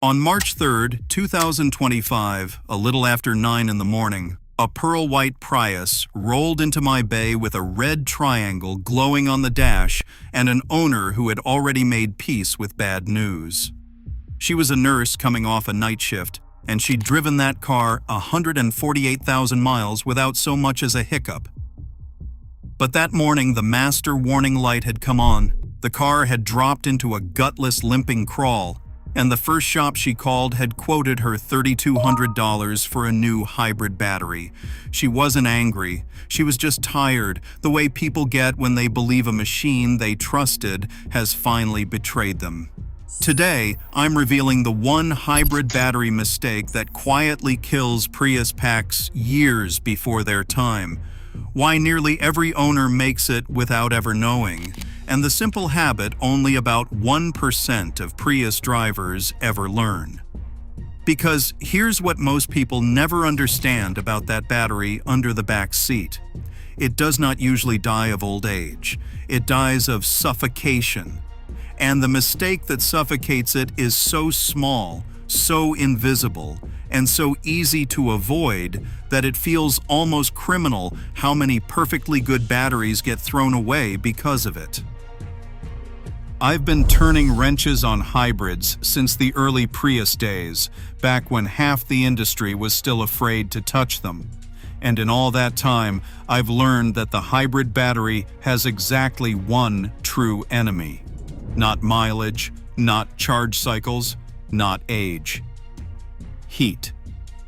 On March 3, 2025, a little after 9 in the morning, a pearl-white Prius rolled into my bay with a red triangle glowing on the dash and an owner who had already made peace with bad news. She was a nurse coming off a night shift, and she'd driven that car 148,000 miles without so much as a hiccup. But that morning, the master warning light had come on. The car had dropped into a gutless limping crawl, and the first shop she called had quoted her $3,200 for a new hybrid battery. She wasn't angry. She was just tired, the way people get when they believe a machine they trusted has finally betrayed them. Today, I'm revealing the one hybrid battery mistake that quietly kills Prius packs years before their time, why nearly every owner makes it without ever knowing, and the simple habit only about 1% of Prius drivers ever learn. Because here's what most people never understand about that battery under the back seat. It does not usually die of old age. It dies of suffocation. And the mistake that suffocates it is so small, so invisible, and so easy to avoid that it feels almost criminal how many perfectly good batteries get thrown away because of it. I've been turning wrenches on hybrids since the early Prius days, back when half the industry was still afraid to touch them. And in all that time, I've learned that the hybrid battery has exactly one true enemy. Not mileage, not charge cycles, not age. Heat.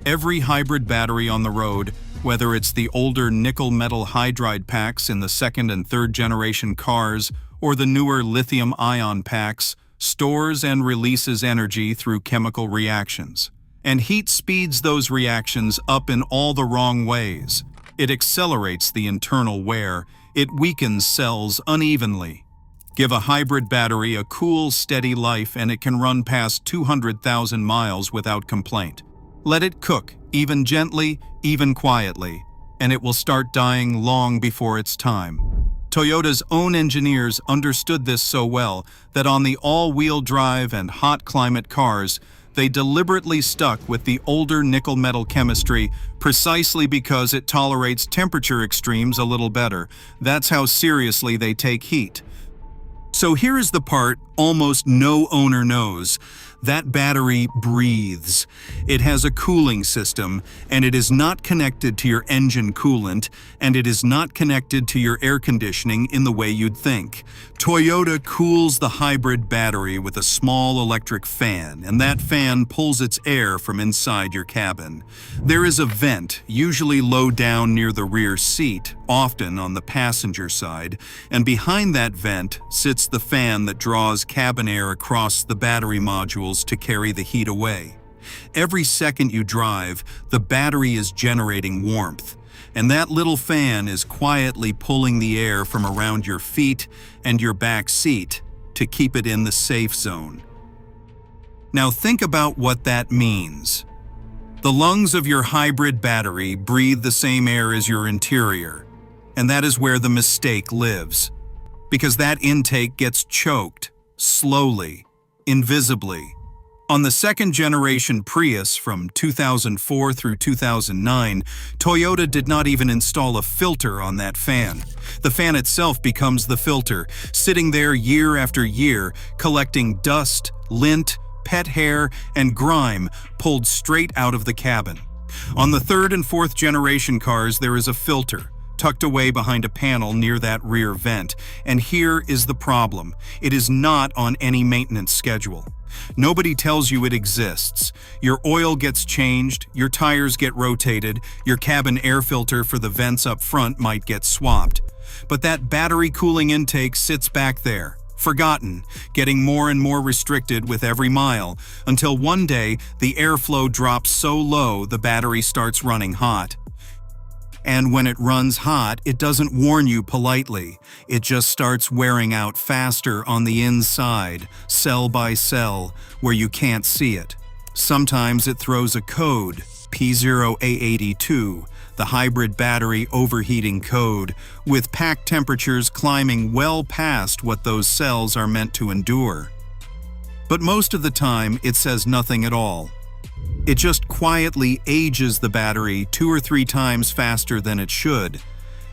Every hybrid battery on the road, whether it's the older nickel metal hydride packs in the second and third generation cars or the newer lithium-ion packs, stores and releases energy through chemical reactions. And heat speeds those reactions up in all the wrong ways. It accelerates the internal wear. It weakens cells unevenly. Give a hybrid battery a cool, steady life and it can run past 200,000 miles without complaint. Let it cook, even gently, even quietly, and it will start dying long before its time. Toyota's own engineers understood this so well that on the all-wheel drive and hot climate cars, they deliberately stuck with the older nickel metal chemistry precisely because it tolerates temperature extremes a little better. That's how seriously they take heat. So here is the part almost no owner knows. That battery breathes. It has a cooling system, and it is not connected to your engine coolant, and it is not connected to your air conditioning in the way you'd think. Toyota cools the hybrid battery with a small electric fan, and that fan pulls its air from inside your cabin. There is a vent, usually low down near the rear seat, often on the passenger side, and behind that vent sits the fan that draws cabin air across the battery modules to carry the heat away. Every second you drive, the battery is generating warmth, and that little fan is quietly pulling the air from around your feet and your back seat to keep it in the safe zone. Now think about what that means. The lungs of your hybrid battery breathe the same air as your interior, and that is where the mistake lives, because that intake gets choked, slowly, invisibly. On the second-generation Prius from 2004 through 2009, Toyota did not even install a filter on that fan. The fan itself becomes the filter, sitting there year after year, collecting dust, lint, pet hair, and grime pulled straight out of the cabin. On the third and fourth generation cars, there is a filter, tucked away behind a panel near that rear vent. And here is the problem. It is not on any maintenance schedule. Nobody tells you it exists. Your oil gets changed, your tires get rotated, your cabin air filter for the vents up front might get swapped. But that battery cooling intake sits back there, forgotten, getting more and more restricted with every mile, until one day the airflow drops so low the battery starts running hot. And when it runs hot, it doesn't warn you politely. It just starts wearing out faster on the inside, cell by cell, where you can't see it. Sometimes it throws a code, P0A82, the hybrid battery overheating code, with pack temperatures climbing well past what those cells are meant to endure. But most of the time, it says nothing at all. It just quietly ages the battery 2 or 3 times faster than it should,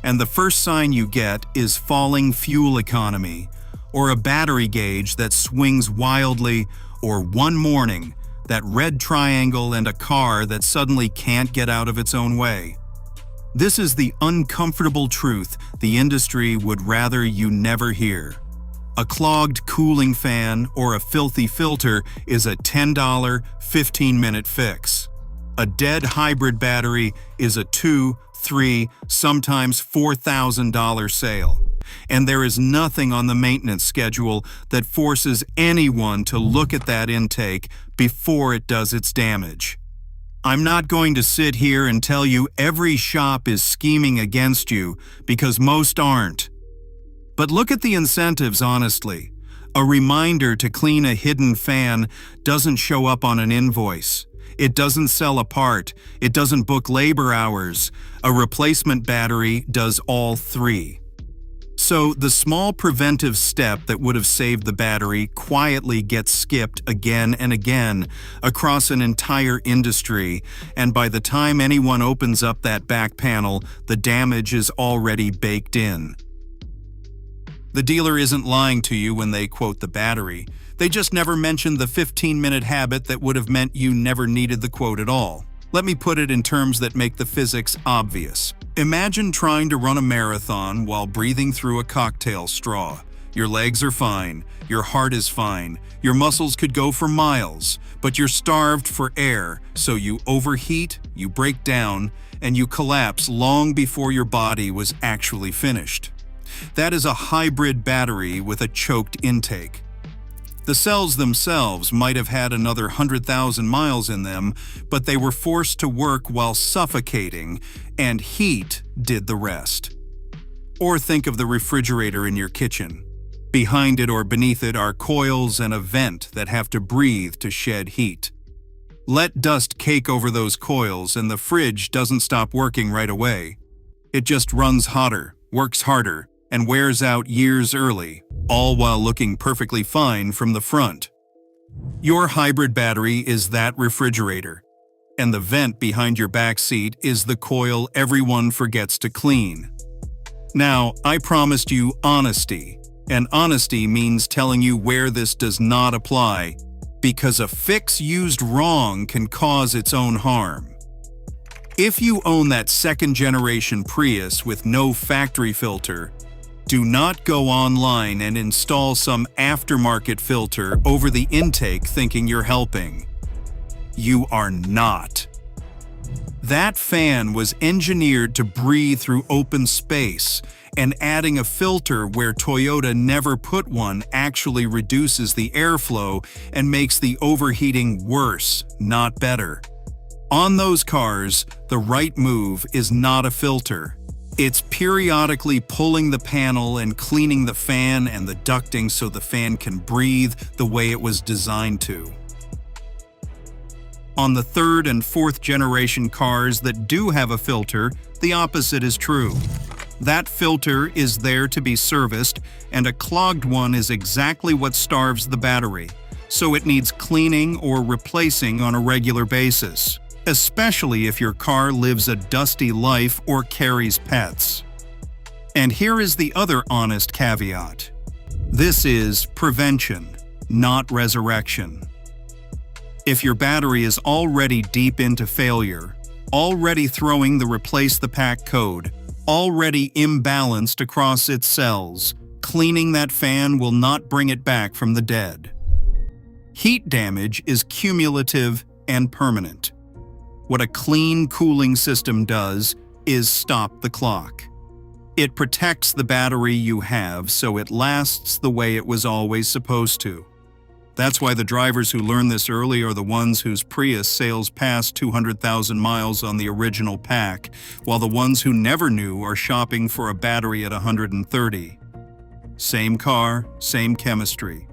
and the first sign you get is falling fuel economy, or a battery gauge that swings wildly, or one morning, that red triangle and a car that suddenly can't get out of its own way. This is the uncomfortable truth the industry would rather you never hear. A clogged cooling fan or a filthy filter is a $10, 15-minute fix. A dead hybrid battery is a $2, $3, sometimes $4,000 sale. And there is nothing on the maintenance schedule that forces anyone to look at that intake before it does its damage. I'm not going to sit here and tell you every shop is scheming against you, because most aren't. But look at the incentives honestly. A reminder to clean a hidden fan doesn't show up on an invoice. It doesn't sell a part. It doesn't book labor hours. A replacement battery does all 3. So the small preventive step that would have saved the battery quietly gets skipped again and again across an entire industry, and by the time anyone opens up that back panel, the damage is already baked in. The dealer isn't lying to you when they quote the battery. They just never mentioned the 15-minute habit that would have meant you never needed the quote at all. Let me put it in terms that make the physics obvious. Imagine trying to run a marathon while breathing through a cocktail straw. Your legs are fine, your heart is fine, your muscles could go for miles, but you're starved for air, so you overheat, you break down, and you collapse long before your body was actually finished. That is a hybrid battery with a choked intake. The cells themselves might have had another 100,000 miles in them, but they were forced to work while suffocating, and heat did the rest. Or think of the refrigerator in your kitchen. Behind it or beneath it are coils and a vent that have to breathe to shed heat. Let dust cake over those coils and the fridge doesn't stop working right away. It just runs hotter, works harder, and wears out years early, all while looking perfectly fine from the front. Your hybrid battery is that refrigerator, and the vent behind your back seat is the coil everyone forgets to clean. Now, I promised you honesty, and honesty means telling you where this does not apply, because a fix used wrong can cause its own harm. If you own that second-generation Prius with no factory filter, do not go online and install some aftermarket filter over the intake thinking you're helping. You are not. That fan was engineered to breathe through open space, and adding a filter where Toyota never put one actually reduces the airflow and makes the overheating worse, not better. On those cars, the right move is not a filter. It's periodically pulling the panel and cleaning the fan and the ducting so the fan can breathe the way it was designed to. On the 3rd and 4th generation cars that do have a filter, the opposite is true. That filter is there to be serviced, and a clogged one is exactly what starves the battery, so it needs cleaning or replacing on a regular basis, especially if your car lives a dusty life or carries pets. And here is the other honest caveat. This is prevention, not resurrection. If your battery is already deep into failure, already throwing the replace the pack code, already imbalanced across its cells, cleaning that fan will not bring it back from the dead. Heat damage is cumulative and permanent. What a clean cooling system does is stop the clock. It protects the battery you have so it lasts the way it was always supposed to. That's why the drivers who learn this early are the ones whose Prius sails past 200,000 miles on the original pack, while the ones who never knew are shopping for a battery at 130. Same car, same chemistry.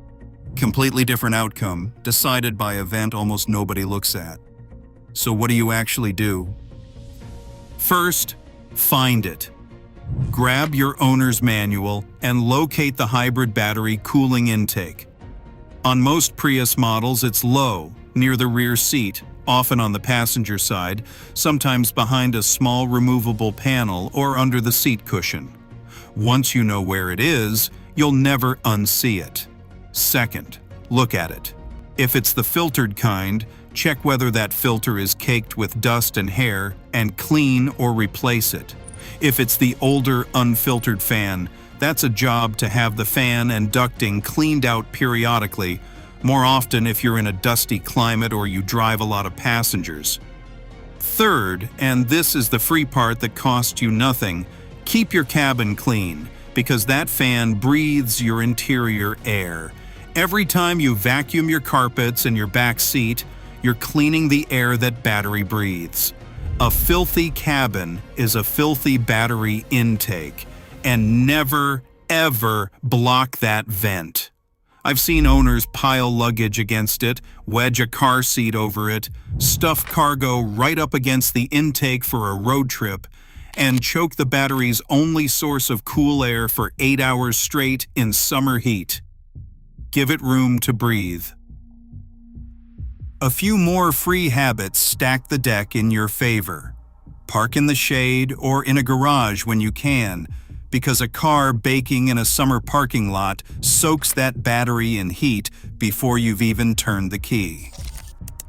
Completely different outcome, decided by an event almost nobody looks at. So what do you actually do? First, find it. Grab your owner's manual and locate the hybrid battery cooling intake. On most Prius models, it's low, near the rear seat, often on the passenger side, sometimes behind a small removable panel or under the seat cushion. Once you know where it is, you'll never unsee it. Second, look at it. If it's the filtered kind, check whether that filter is caked with dust and hair and clean or replace it. If it's the older, unfiltered fan, that's a job to have the fan and ducting cleaned out periodically, more often if you're in a dusty climate or you drive a lot of passengers. Third, and this is the free part that costs you nothing, keep your cabin clean, because that fan breathes your interior air. Every time you vacuum your carpets and your back seat, you're cleaning the air that battery breathes. A filthy cabin is a filthy battery intake, and never, ever block that vent. I've seen owners pile luggage against it, wedge a car seat over it, stuff cargo right up against the intake for a road trip, and choke the battery's only source of cool air for 8 hours straight in summer heat. Give it room to breathe. A few more free habits stack the deck in your favor. Park in the shade or in a garage when you can, because a car baking in a summer parking lot soaks that battery in heat before you've even turned the key.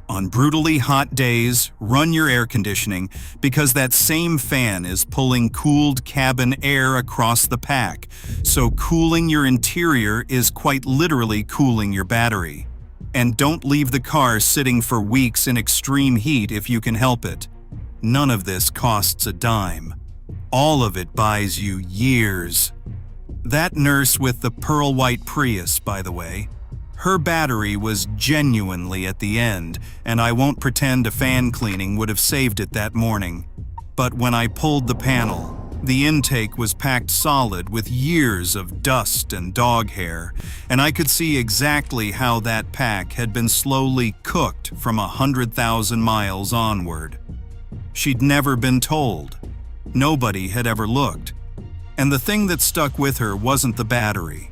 On brutally hot days, run your air conditioning because that same fan is pulling cooled cabin air across the pack, so cooling your interior is quite literally cooling your battery. And don't leave the car sitting for weeks in extreme heat if you can help it. None of this costs a dime. All of it buys you years. That nurse with the pearl white Prius, by the way, her battery was genuinely at the end, and I won't pretend a fan cleaning would have saved it that morning. But when I pulled the panel, the intake was packed solid with years of dust and dog hair, and I could see exactly how that pack had been slowly cooked from 100,000 miles onward. She'd never been told. Nobody had ever looked. And the thing that stuck with her wasn't the battery.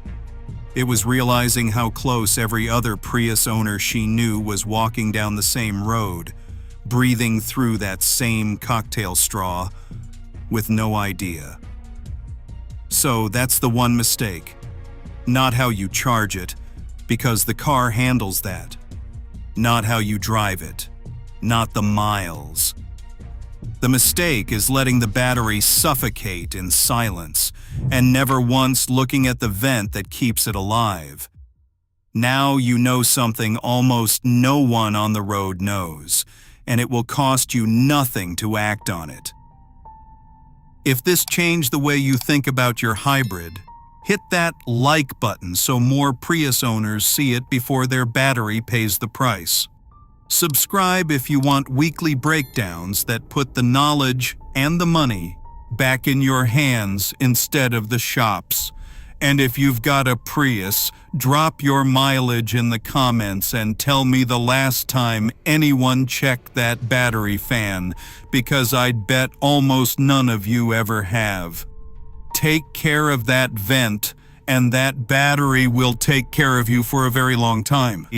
It was realizing how close every other Prius owner she knew was walking down the same road, breathing through that same cocktail straw, with no idea. So that's the one mistake. Not how you charge it, because the car handles that. Not how you drive it. Not the miles. The mistake is letting the battery suffocate in silence, and never once looking at the vent that keeps it alive. Now you know something almost no one on the road knows, and it will cost you nothing to act on it. If this changed the way you think about your hybrid, hit that like button so more Prius owners see it before their battery pays the price. Subscribe if you want weekly breakdowns that put the knowledge and the money back in your hands instead of the shop's. And if you've got a Prius, drop your mileage in the comments and tell me the last time anyone checked that battery fan, because I'd bet almost none of you ever have. Take care of that vent, and that battery will take care of you for a very long time.